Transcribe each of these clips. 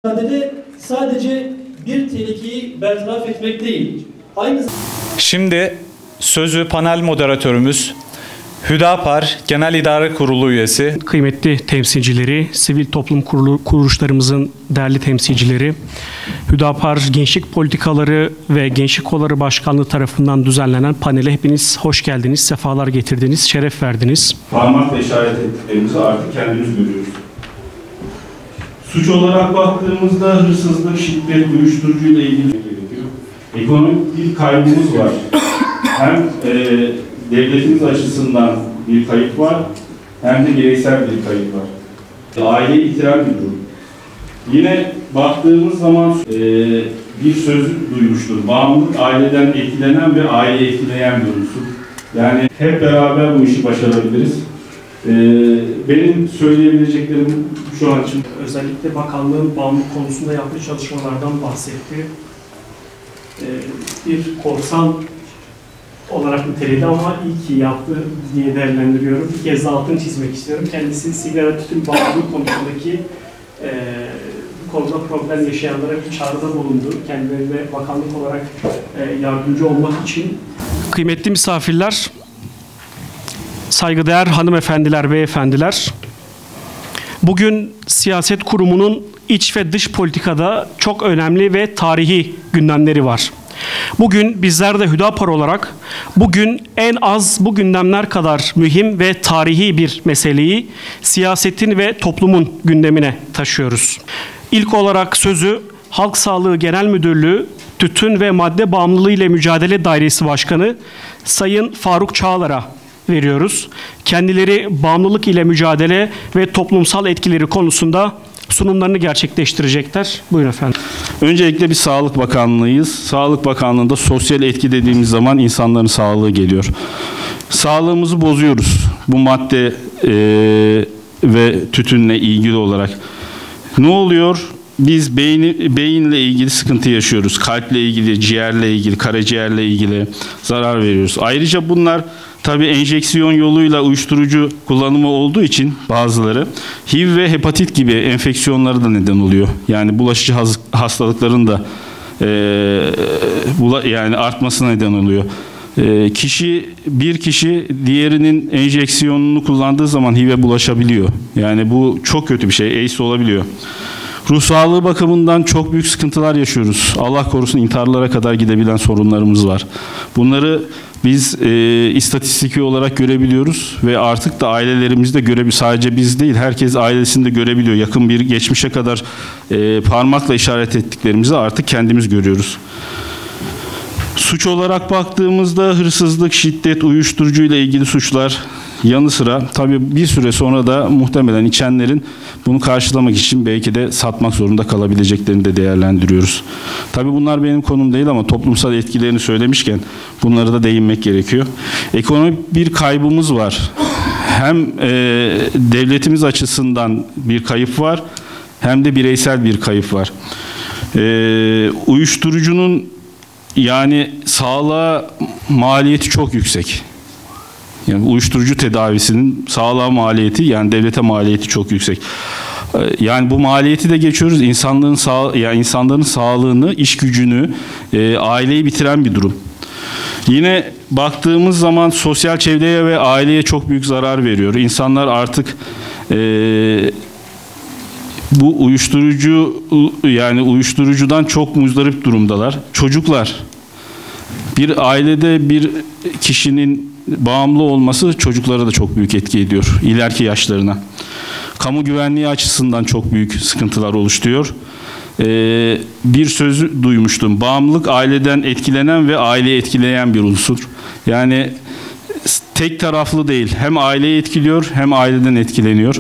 mücadele sadece bir tehlikeyi bertaraf etmek değil. Şimdi sözü panel moderatörümüz Hüdapar Genel İdare Kurulu üyesi, kıymetli temsilcileri, sivil toplum kuruluşlarımızın değerli temsilcileri, Hüdapar Gençlik Politikaları ve Gençlik Kolları Başkanlığı tarafından düzenlenen panele hepiniz hoş geldiniz, sefalar getirdiniz, şeref verdiniz. Parmakla işaret ettiklerimizi artık kendimiz görüyoruz. Suç olarak baktığımızda hırsızlık, şiddet, uyuşturucuyla ilgili gerekiyor. Ekonomik bir kaybımız var. Hem devletimiz açısından bir kayıp var, hem de bireysel bir kayıp var. Aileyi itiren bir durum. Yine baktığımız zaman bir söz duymuştur. Bağımlılık aileden etkilenen ve aileyi etkileyen bir unsur. Yani hep beraber bu işi başarabiliriz. Benim söyleyebileceklerim şu an için. Özellikle bakanlığın bağımlılık konusunda yaptığı çalışmalardan bahsetti. Bir korsan olarak niteledi ama iyi ki yaptı diye değerlendiriyorum. Bir kez daha altını çizmek istiyorum. Kendisi sigara tütün bağımlılık konusundaki bu konuda problem yaşayanlara bir çağrıda bulundu. Kendilerine bakanlık olarak yardımcı olmak için. Kıymetli misafirler, saygıdeğer hanımefendiler, beyefendiler, bugün siyaset kurumunun iç ve dış politikada çok önemli ve tarihi gündemleri var. Bugün bizler de Hüdapar olarak bugün en az bu gündemler kadar mühim ve tarihi bir meseleyi siyasetin ve toplumun gündemine taşıyoruz. İlk olarak sözü Halk Sağlığı Genel Müdürlüğü Tütün ve Madde Bağımlılığı ile Mücadele Dairesi Başkanı Sayın Faruk Çağlar'a veriyoruz. Kendileri bağımlılık ile mücadele ve toplumsal etkileri konusunda sunumlarını gerçekleştirecekler. Buyurun efendim. Öncelikle bir Sağlık Bakanlığıyız. Sağlık Bakanlığı'nda sosyal etki dediğimiz zaman insanların sağlığı geliyor. Sağlığımızı bozuyoruz. Bu madde ve tütünle ilgili olarak. Ne oluyor? Biz beyinle ilgili sıkıntı yaşıyoruz. Kalple ilgili, ciğerle ilgili, karaciğerle ilgili zarar veriyoruz. Ayrıca bunlar tabii enjeksiyon yoluyla uyuşturucu kullanımı olduğu için bazıları HIV ve hepatit gibi enfeksiyonlara da neden oluyor. Yani bulaşıcı hastalıkların da yani artmasına neden oluyor. Bir kişi diğerinin enjeksiyonunu kullandığı zaman HIV'e bulaşabiliyor. Yani bu çok kötü bir şey. AIDS olabiliyor. Ruh sağlığı bakımından çok büyük sıkıntılar yaşıyoruz. Allah korusun intiharlara kadar gidebilen sorunlarımız var. Bunları biz istatistiki olarak görebiliyoruz ve artık da ailelerimizde görebiliyor. Sadece biz değil, herkes ailesinde görebiliyor. Yakın bir geçmişe kadar parmakla işaret ettiklerimizi artık kendimiz görüyoruz. Suç olarak baktığımızda hırsızlık, şiddet, uyuşturucuyla ilgili suçlar yanı sıra tabii bir süre sonra da muhtemelen içenlerin bunu karşılamak için belki de satmak zorunda kalabileceklerini de değerlendiriyoruz. Tabii bunlar benim konum değil ama toplumsal etkilerini söylemişken bunlara da değinmek gerekiyor. Ekonomik bir kaybımız var. Hem devletimiz açısından bir kayıp var hem de bireysel bir kayıp var. Uyuşturucunun yani sağlığa maliyeti çok yüksek. Yani uyuşturucu tedavisinin sağlığa maliyeti, yani devlete maliyeti çok yüksek. Yani bu maliyeti de geçiyoruz. İnsanların sağlığını, iş gücünü, aileyi bitiren bir durum. Yine baktığımız zaman sosyal çevreye ve aileye çok büyük zarar veriyor. İnsanlar artık bu uyuşturucudan çok muzdarip durumdalar. Çocuklar, bir ailede bir kişinin bağımlı olması çocuklara da çok büyük etki ediyor ileriki yaşlarına. Kamu güvenliği açısından çok büyük sıkıntılar oluşturuyor. Bir sözü duymuştum. Bağımlılık aileden etkilenen ve aileyi etkileyen bir unsur. Yani tek taraflı değil. Hem aileyi etkiliyor hem aileden etkileniyor.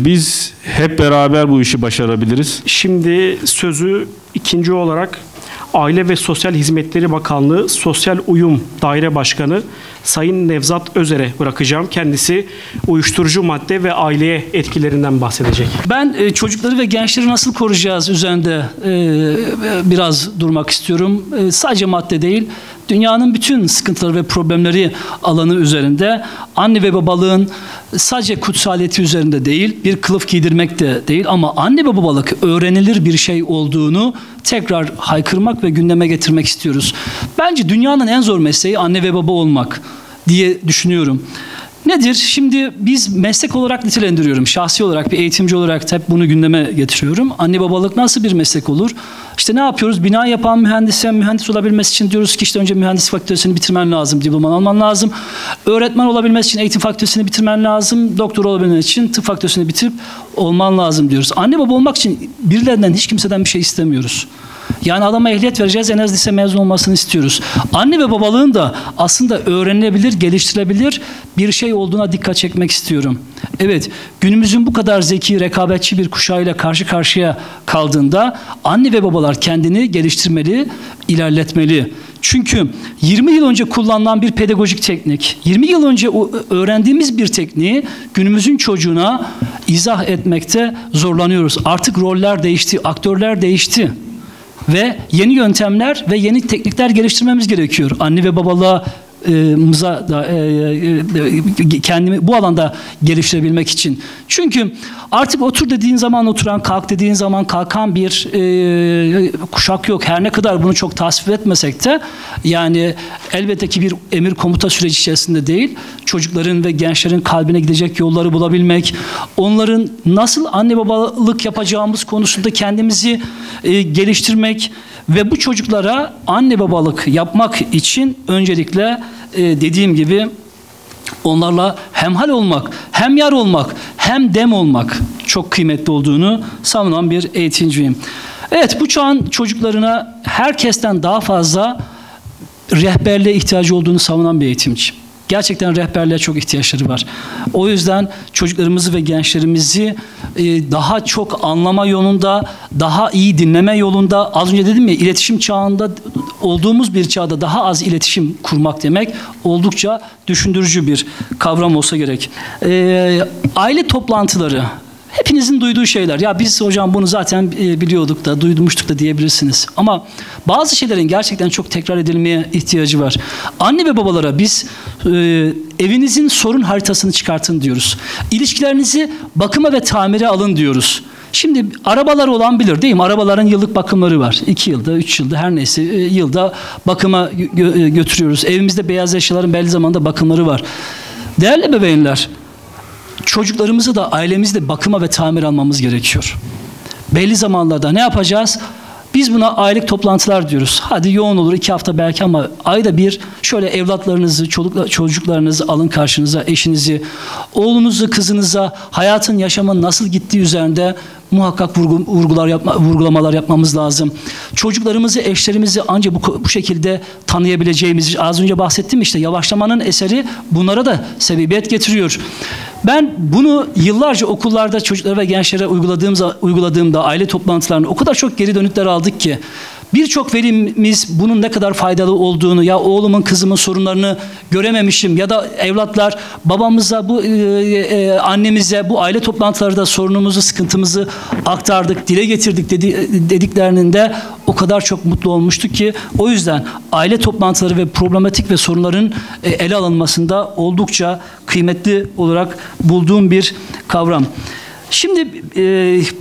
Biz hep beraber bu işi başarabiliriz. Şimdi sözü ikinci olarak Aile ve Sosyal Hizmetleri Bakanlığı Sosyal Uyum Daire Başkanı Sayın Nevzat Özer'e bırakacağım. Kendisi uyuşturucu madde ve aileye etkilerinden bahsedecek. Ben çocukları ve gençleri nasıl koruyacağız üzerinde biraz durmak istiyorum. Sadece madde değil, dünyanın bütün sıkıntıları ve problemleri alanı üzerinde anne ve babalığın sadece kutsaliyeti üzerinde değil, bir kılıf giydirmek de değil ama anne ve babalık öğrenilir bir şey olduğunu tekrar haykırmak ve gündeme getirmek istiyoruz. Bence dünyanın en zor mesleği anne ve baba olmak diye düşünüyorum. Nedir? Şimdi biz meslek olarak nitelendiriyorum. Şahsi olarak bir eğitimci olarak hep bunu gündeme getiriyorum. Anne babalık nasıl bir meslek olur? İşte ne yapıyoruz? Bina yapan mühendise mühendis olabilmesi için diyoruz ki işte önce mühendislik fakültesini bitirmen lazım, diplomanı alman lazım. Öğretmen olabilmesi için eğitim fakültesini bitirmen lazım. Doktor olabilmen için tıp fakültesini bitirip olman lazım diyoruz. Anne baba olmak için birilerinden hiç kimseden bir şey istemiyoruz. Yani adama ehliyet vereceğiz, en az lise mezun olmasını istiyoruz. Anne ve babalığın da aslında öğrenilebilir, geliştirilebilir bir şey olduğuna dikkat çekmek istiyorum. Evet, günümüzün bu kadar zeki, rekabetçi bir kuşağıyla karşı karşıya kaldığında anne ve babalar kendini geliştirmeli, ilerletmeli. Çünkü 20 yıl önce kullanılan bir pedagojik teknik, 20 yıl önce öğrendiğimiz bir tekniği günümüzün çocuğuna izah etmekte zorlanıyoruz. Artık roller değişti, aktörler değişti. Ve yeni yöntemler ve yeni teknikler geliştirmemiz gerekiyor. Anne ve babalığımıza da kendimi bu alanda geliştirebilmek için. Çünkü artık otur dediğin zaman oturan, kalk dediğin zaman kalkan bir kuşak yok. Her ne kadar bunu çok tasvip etmesek de yani elbette ki bir emir komuta süreci içerisinde değil, çocukların ve gençlerin kalbine gidecek yolları bulabilmek, onların nasıl anne babalık yapacağımız konusunda kendimizi geliştirmek ve bu çocuklara anne babalık yapmak için öncelikle dediğim gibi onlarla hemhal olmak, hem yar olmak, hem dem olmak çok kıymetli olduğunu savunan bir eğitimciyim. Evet, bu çağın çocuklarına herkesten daha fazla rehberliğe ihtiyacı olduğunu savunan bir eğitimci. Gerçekten rehberliğe çok ihtiyaçları var. O yüzden çocuklarımızı ve gençlerimizi daha çok anlama yolunda, daha iyi dinleme yolunda, az önce dedim ya iletişim çağında olduğumuz bir çağda daha az iletişim kurmak demek oldukça düşündürücü bir kavram olsa gerek. Aile toplantıları. Hepinizin duyduğu şeyler. Ya biz hocam bunu zaten biliyorduk da, duymuştuk da diyebilirsiniz. Ama bazı şeylerin gerçekten çok tekrar edilmeye ihtiyacı var. Anne ve babalara biz evinizin sorun haritasını çıkartın diyoruz. İlişkilerinizi bakıma ve tamire alın diyoruz. Şimdi arabalar olan bilir değil mi? Arabaların yıllık bakımları var. 2 yılda, 3 yılda her neyse yılda bakıma götürüyoruz. Evimizde beyaz eşyaların belli zamanda bakımları var. Değerli bebeğinler, çocuklarımızı da ailemizde bakıma ve tamir almamız gerekiyor. Belli zamanlarda ne yapacağız? Biz buna aylık toplantılar diyoruz. Hadi yoğun olur 2 hafta belki ama ayda bir şöyle evlatlarınızı, çocuklarınızı alın karşınıza, eşinizi, oğlunuzu, kızınıza hayatın, yaşamın nasıl gittiği üzerinde muhakkak vurgulamalar yapmamız lazım. Çocuklarımızı, eşlerimizi ancak bu şekilde tanıyabileceğimiz, az önce bahsettim işte yavaşlamanın eseri bunlara da sebebiyet getiriyor. Ben bunu yıllarca okullarda çocuklara ve gençlere uyguladığımda aile toplantılarında o kadar çok geri dönütler aldık ki birçok velimiz bunun ne kadar faydalı olduğunu, ya oğlumun kızımın sorunlarını görememişim ya da evlatlar babamıza, annemize bu aile toplantılarında sorunumuzu, sıkıntımızı aktardık, dile getirdik dediklerinde o kadar çok mutlu olmuştuk ki o yüzden aile toplantıları ve problematik ve sorunların ele alınmasında oldukça kıymetli olarak bulduğum bir kavram. Şimdi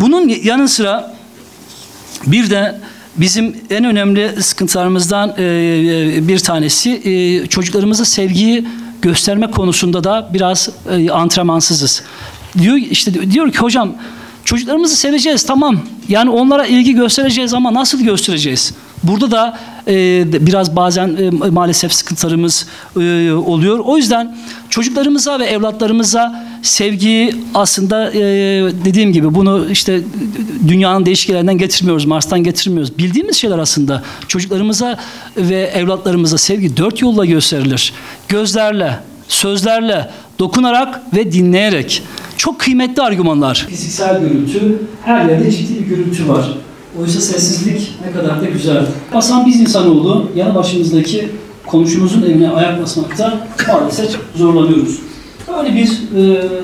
bunun yanı sıra bir de bizim en önemli sıkıntılarımızdan bir tanesi çocuklarımıza sevgiyi gösterme konusunda da biraz antrenmansızız. Diyor ki hocam çocuklarımızı seveceğiz tamam. Yani onlara ilgi göstereceğiz ama nasıl göstereceğiz? Burada da biraz bazen maalesef sıkıntılarımız oluyor. O yüzden çocuklarımıza ve evlatlarımıza sevgiyi aslında dediğim gibi bunu işte dünyanın değişik yerlerinden getirmiyoruz, Mars'tan getirmiyoruz. Bildiğimiz şeyler aslında çocuklarımıza ve evlatlarımıza sevgi 4 yolla gösterilir. Gözlerle, sözlerle, dokunarak ve dinleyerek. Çok kıymetli argümanlar. Fiziksel gürültü, her yerde ciddi bir gürültü var. Oysa sessizlik ne kadar da güzel. Basan biz insanoğlu yanı başımızdaki komşumuzun evine ayak basmakta maalesef zorlanıyoruz. Böyle bir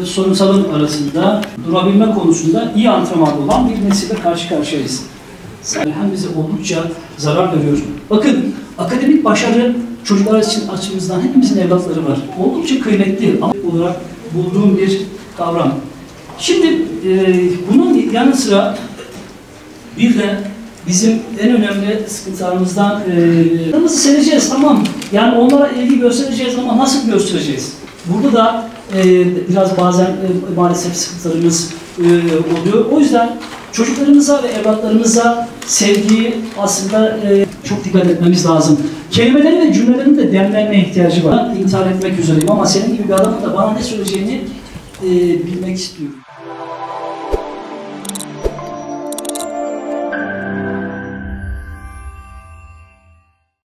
sorunsalın arasında durabilme konusunda iyi antrenman olan bir nesille karşı karşıyayız. Hem bize oldukça zarar veriyor. Bakın akademik başarı çocuklar için açımızdan hepimizin evlatları var. Oldukça kıymetli ama olarak bulduğum bir kavram. Şimdi bunun yanı sıra bir de bizim en önemli sıkıntılarımızdan kırmızı sereceğiz, tamam. Yani onlara ilgi göstereceğiz ama nasıl göstereceğiz? Burada da biraz bazen maalesef sıkıntılarımız oluyor. O yüzden çocuklarımıza ve evlatlarımıza sevgiyi aslında çok dikkat etmemiz lazım. Kelimeleri ve cümlelerin de demlenmeye ihtiyacı var. İntihar etmek üzereyim ama senin gibi bir adamın da bana ne söyleyeceğini bilmek istiyorum.